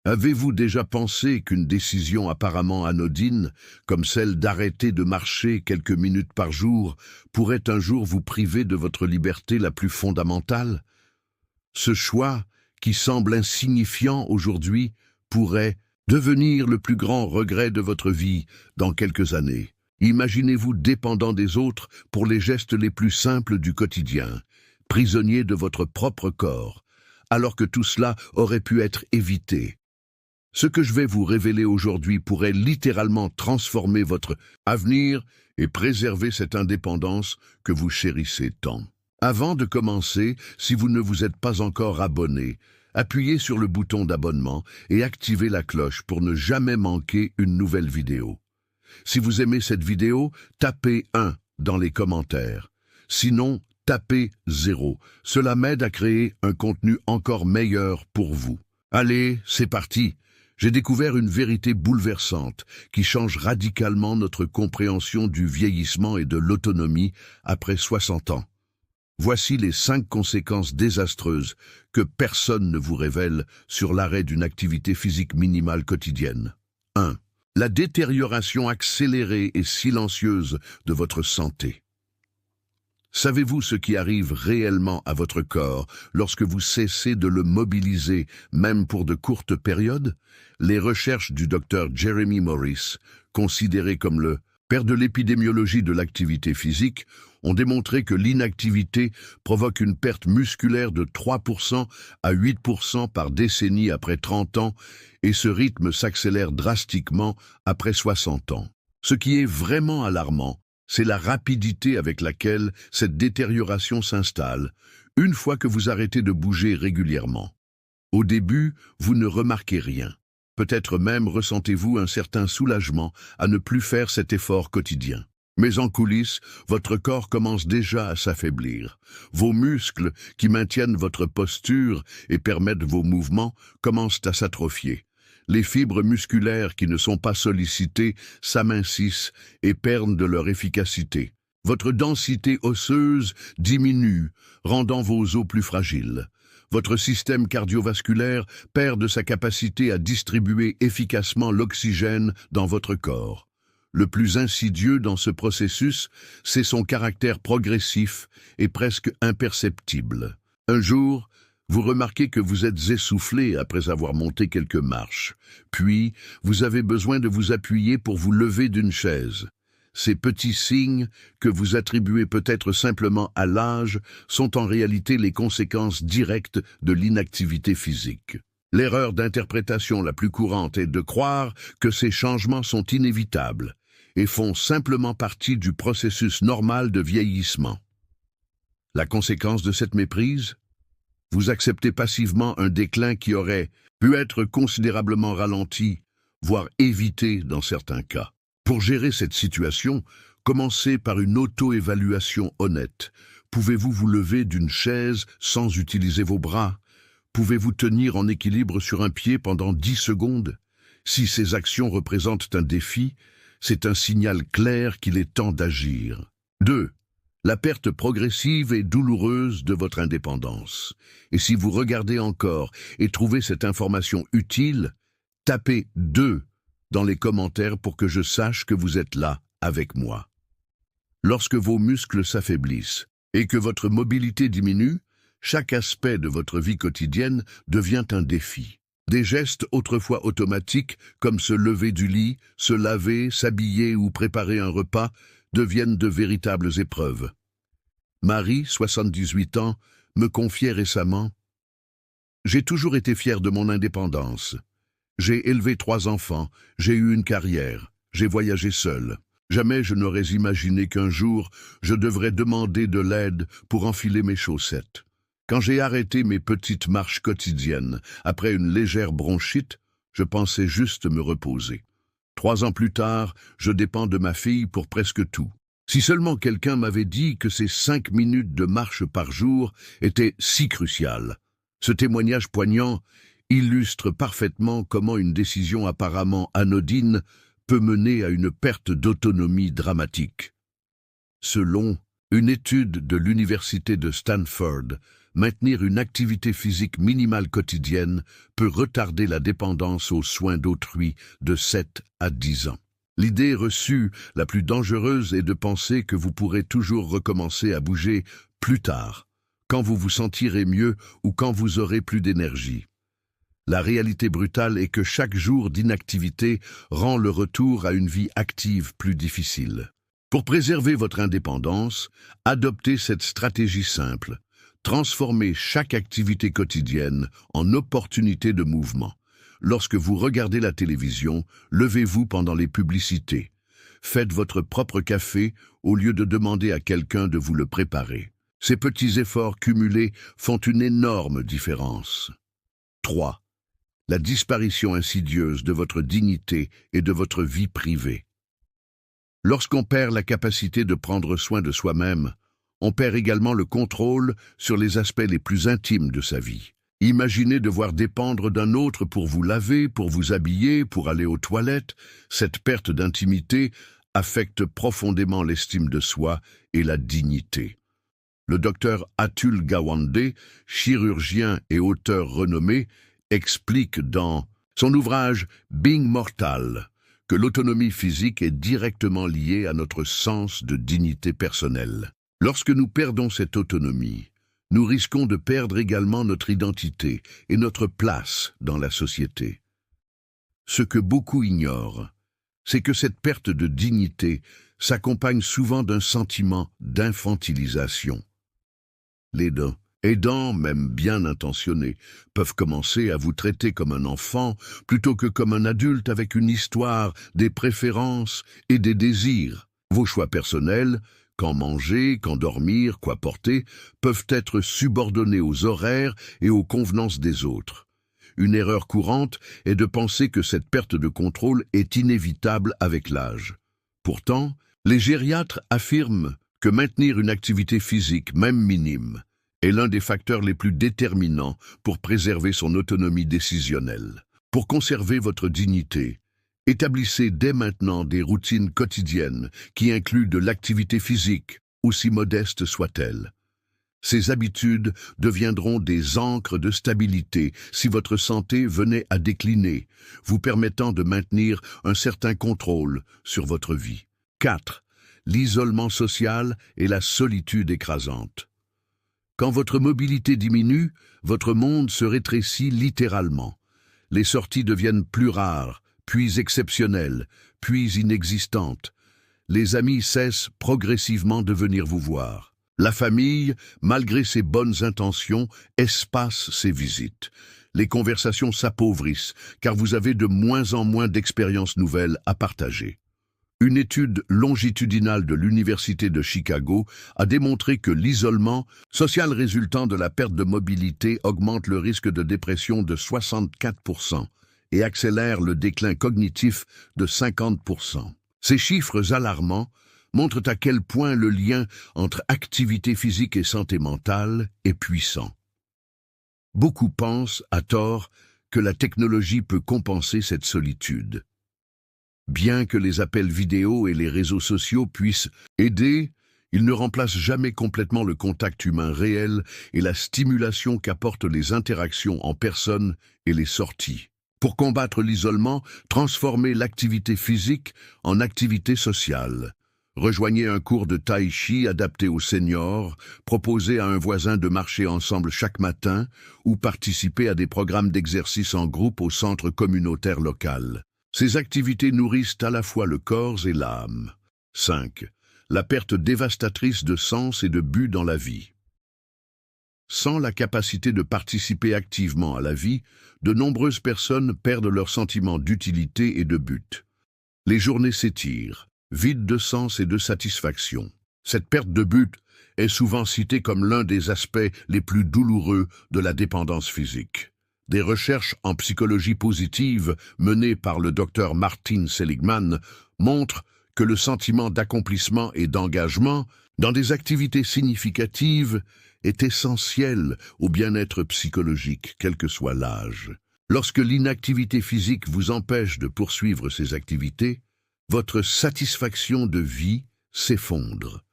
Avez-vous déjà pensé qu'une décision apparemment anodine, comme celle d'arrêter de marcher quelques minutes par jour, pourrait un jour vous priver de votre liberté la plus fondamentale? Ce choix, qui semble insignifiant aujourd'hui, pourrait devenir le plus grand regret de votre vie dans quelques années. Imaginez-vous dépendant des autres pour les gestes les plus simples du quotidien, prisonnier de votre propre corps, alors que tout cela aurait pu être évité. Ce que je vais vous révéler aujourd'hui pourrait littéralement transformer votre avenir et préserver cette indépendance que vous chérissez tant. Avant de commencer, si vous ne vous êtes pas encore abonné, appuyez sur le bouton d'abonnement et activez la cloche pour ne jamais manquer une nouvelle vidéo. Si vous aimez cette vidéo, tapez 1 dans les commentaires. Sinon, tapez 0. Cela m'aide à créer un contenu encore meilleur pour vous. Allez, c'est parti! J'ai découvert une vérité bouleversante qui change radicalement notre compréhension du vieillissement et de l'autonomie après 60 ans. Voici les 5 conséquences désastreuses que personne ne vous révèle sur l'arrêt d'une activité physique minimale quotidienne. 1. La détérioration accélérée et silencieuse de votre santé. Savez-vous ce qui arrive réellement à votre corps lorsque vous cessez de le mobiliser, même pour de courtes périodes? Les recherches du Dr Jeremy Morris, considéré comme le père de l'épidémiologie de l'activité physique, ont démontré que l'inactivité provoque une perte musculaire de 3% à 8% par décennie après 30 ans, et ce rythme s'accélère drastiquement après 60 ans. Ce qui est vraiment alarmant, c'est la rapidité avec laquelle cette détérioration s'installe, une fois que vous arrêtez de bouger régulièrement. Au début, vous ne remarquez rien. Peut-être même ressentez-vous un certain soulagement à ne plus faire cet effort quotidien. Mais en coulisses, votre corps commence déjà à s'affaiblir. Vos muscles, qui maintiennent votre posture et permettent vos mouvements, commencent à s'atrophier. Les fibres musculaires qui ne sont pas sollicitées s'amincissent et perdent de leur efficacité. Votre densité osseuse diminue, rendant vos os plus fragiles. Votre système cardiovasculaire perd de sa capacité à distribuer efficacement l'oxygène dans votre corps. Le plus insidieux dans ce processus, c'est son caractère progressif et presque imperceptible. Un jour, vous remarquez que vous êtes essoufflé après avoir monté quelques marches. Puis, vous avez besoin de vous appuyer pour vous lever d'une chaise. Ces petits signes, que vous attribuez peut-être simplement à l'âge, sont en réalité les conséquences directes de l'inactivité physique. L'erreur d'interprétation la plus courante est de croire que ces changements sont inévitables et font simplement partie du processus normal de vieillissement. La conséquence de cette méprise? Vous acceptez passivement un déclin qui aurait pu être considérablement ralenti, voire évité dans certains cas. Pour gérer cette situation, commencez par une auto-évaluation honnête. Pouvez-vous vous lever d'une chaise sans utiliser vos bras? Pouvez-vous tenir en équilibre sur un pied pendant 10 secondes? Si ces actions représentent un défi, c'est un signal clair qu'il est temps d'agir. 2. La perte progressive et douloureuse de votre indépendance. Et si vous regardez encore et trouvez cette information utile, tapez 2 dans les commentaires pour que je sache que vous êtes là avec moi. Lorsque vos muscles s'affaiblissent et que votre mobilité diminue, chaque aspect de votre vie quotidienne devient un défi. Des gestes autrefois automatiques, comme se lever du lit, se laver, s'habiller ou préparer un repas, deviennent de véritables épreuves. Marie, 78 ans, me confiait récemment « J'ai toujours été fière de mon indépendance. J'ai élevé 3 enfants, j'ai eu une carrière, j'ai voyagé seule. Jamais je n'aurais imaginé qu'un jour, je devrais demander de l'aide pour enfiler mes chaussettes. Quand j'ai arrêté mes petites marches quotidiennes, après une légère bronchite, je pensais juste me reposer. 3 ans plus tard, je dépends de ma fille pour presque tout. Si seulement quelqu'un m'avait dit que ces 5 minutes de marche par jour étaient si cruciales. Ce témoignage poignant illustre parfaitement comment une décision apparemment anodine peut mener à une perte d'autonomie dramatique. Selon une étude de l'université de Stanford, maintenir une activité physique minimale quotidienne peut retarder la dépendance aux soins d'autrui de 7 à 10 ans. L'idée reçue la plus dangereuse est de penser que vous pourrez toujours recommencer à bouger plus tard, quand vous vous sentirez mieux ou quand vous aurez plus d'énergie. La réalité brutale est que chaque jour d'inactivité rend le retour à une vie active plus difficile. Pour préserver votre indépendance, adoptez cette stratégie simple. Transformez chaque activité quotidienne en opportunité de mouvement. Lorsque vous regardez la télévision, levez-vous pendant les publicités. Faites votre propre café au lieu de demander à quelqu'un de vous le préparer. Ces petits efforts cumulés font une énorme différence. 3. La disparition insidieuse de votre dignité et de votre vie privée. Lorsqu'on perd la capacité de prendre soin de soi-même, on perd également le contrôle sur les aspects les plus intimes de sa vie. Imaginez devoir dépendre d'un autre pour vous laver, pour vous habiller, pour aller aux toilettes. Cette perte d'intimité affecte profondément l'estime de soi et la dignité. Le docteur Atul Gawande, chirurgien et auteur renommé, explique dans son ouvrage « Being Mortal » que l'autonomie physique est directement liée à notre sens de dignité personnelle. Lorsque nous perdons cette autonomie, nous risquons de perdre également notre identité et notre place dans la société. Ce que beaucoup ignorent, c'est que cette perte de dignité s'accompagne souvent d'un sentiment d'infantilisation. Les aidants, même bien intentionnés, peuvent commencer à vous traiter comme un enfant plutôt que comme un adulte avec une histoire, des préférences et des désirs. Vos choix personnels, quand manger, quand dormir, quoi porter, peuvent être subordonnés aux horaires et aux convenances des autres. Une erreur courante est de penser que cette perte de contrôle est inévitable avec l'âge. Pourtant, les gériatres affirment que maintenir une activité physique, même minime, est l'un des facteurs les plus déterminants pour préserver son autonomie décisionnelle. Pour conserver votre dignité, établissez dès maintenant des routines quotidiennes qui incluent de l'activité physique, aussi modeste soit-elle. Ces habitudes deviendront des ancres de stabilité si votre santé venait à décliner, vous permettant de maintenir un certain contrôle sur votre vie. 4. L'isolement social et la solitude écrasante. Quand votre mobilité diminue, votre monde se rétrécit littéralement. Les sorties deviennent plus rares, puis exceptionnelles, puis inexistantes. Les amis cessent progressivement de venir vous voir. La famille, malgré ses bonnes intentions, espace ses visites. Les conversations s'appauvrissent, car vous avez de moins en moins d'expériences nouvelles à partager. Une étude longitudinale de l'Université de Chicago a démontré que l'isolement social résultant de la perte de mobilité augmente le risque de dépression de 64% et accélère le déclin cognitif de 50%. Ces chiffres alarmants montrent à quel point le lien entre activité physique et santé mentale est puissant. Beaucoup pensent, à tort, que la technologie peut compenser cette solitude. Bien que les appels vidéo et les réseaux sociaux puissent aider, ils ne remplacent jamais complètement le contact humain réel et la stimulation qu'apportent les interactions en personne et les sorties. Pour combattre l'isolement, transformez l'activité physique en activité sociale. Rejoignez un cours de tai chi adapté aux seniors, proposez à un voisin de marcher ensemble chaque matin ou participez à des programmes d'exercice en groupe au centre communautaire local. Ces activités nourrissent à la fois le corps et l'âme. 5. La perte dévastatrice de sens et de but dans la vie. Sans la capacité de participer activement à la vie, de nombreuses personnes perdent leur sentiment d'utilité et de but. Les journées s'étirent, vides de sens et de satisfaction. Cette perte de but est souvent citée comme l'un des aspects les plus douloureux de la dépendance physique. Des recherches en psychologie positive menées par le docteur Martin Seligman montrent que le sentiment d'accomplissement et d'engagement dans des activités significatives est essentiel au bien-être psychologique, quel que soit l'âge. Lorsque l'inactivité physique vous empêche de poursuivre ces activités, votre satisfaction de vie s'effondre.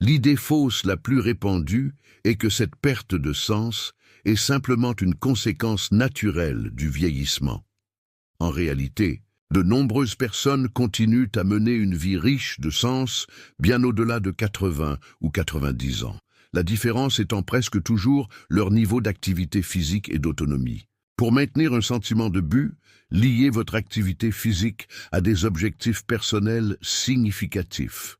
L'idée fausse la plus répandue est que cette perte de sens est simplement une conséquence naturelle du vieillissement. En réalité, de nombreuses personnes continuent à mener une vie riche de sens bien au-delà de 80 ou 90 ans. La différence étant presque toujours leur niveau d'activité physique et d'autonomie. Pour maintenir un sentiment de but, liez votre activité physique à des objectifs personnels significatifs.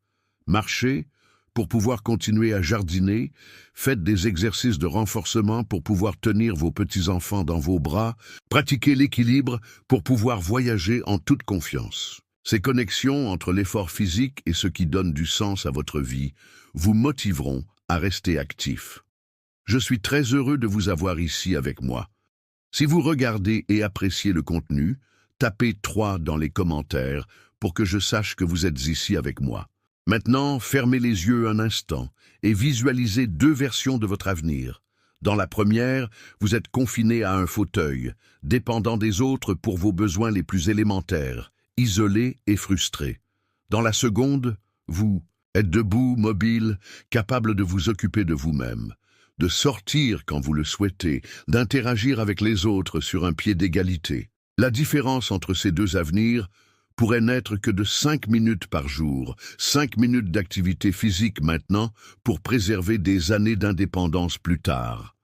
Marchez pour pouvoir continuer à jardiner, faites des exercices de renforcement pour pouvoir tenir vos petits-enfants dans vos bras, pratiquez l'équilibre pour pouvoir voyager en toute confiance. Ces connexions entre l'effort physique et ce qui donne du sens à votre vie vous motiveront à rester actif. Je suis très heureux de vous avoir ici avec moi. Si vous regardez et appréciez le contenu, tapez 3 dans les commentaires pour que je sache que vous êtes ici avec moi. Maintenant, fermez les yeux un instant et visualisez 2 versions de votre avenir. Dans la première, vous êtes confiné à un fauteuil, dépendant des autres pour vos besoins les plus élémentaires, isolé et frustré. Dans la seconde, vous êtes debout, mobile, capable de vous occuper de vous-même, de sortir quand vous le souhaitez, d'interagir avec les autres sur un pied d'égalité. La différence entre ces 2 avenirs pourrait n'être que de 5 minutes par jour, 5 minutes d'activité physique maintenant pour préserver des années d'indépendance plus tard.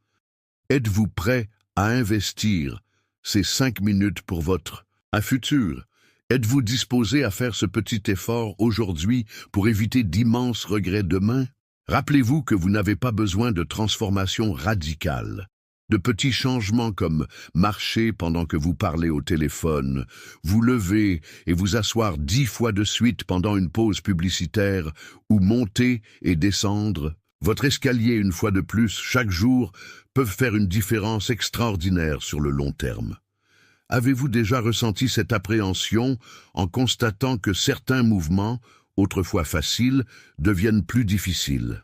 Êtes-vous prêt à investir ces 5 minutes pour votre futur? Êtes-vous disposé à faire ce petit effort aujourd'hui pour éviter d'immenses regrets demain? Rappelez-vous que vous n'avez pas besoin de transformation radicale. De petits changements comme marcher pendant que vous parlez au téléphone, vous lever et vous asseoir 10 fois de suite pendant une pause publicitaire, ou monter et descendre votre escalier une fois de plus chaque jour peuvent faire une différence extraordinaire sur le long terme. Avez-vous déjà ressenti cette appréhension en constatant que certains mouvements, autrefois faciles, deviennent plus difficiles?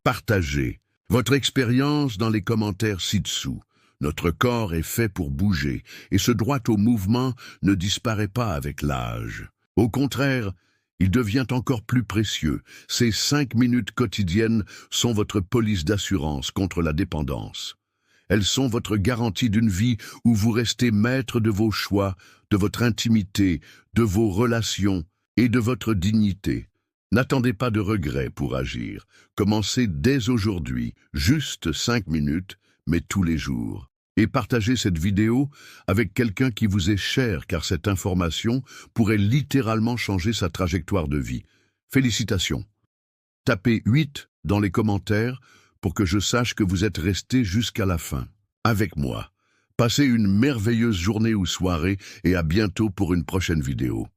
Partagez votre expérience dans les commentaires ci-dessous. Notre corps est fait pour bouger, et ce droit au mouvement ne disparaît pas avec l'âge. Au contraire, il devient encore plus précieux. Ces 5 minutes quotidiennes sont votre police d'assurance contre la dépendance. Elles sont votre garantie d'une vie où vous restez maître de vos choix, de votre intimité, de vos relations et de votre dignité. N'attendez pas de regrets pour agir. Commencez dès aujourd'hui, juste 5 minutes, mais tous les jours. Et partagez cette vidéo avec quelqu'un qui vous est cher, car cette information pourrait littéralement changer sa trajectoire de vie. Félicitations. Tapez 8 dans les commentaires pour que je sache que vous êtes resté jusqu'à la fin, avec moi. Passez une merveilleuse journée ou soirée et à bientôt pour une prochaine vidéo.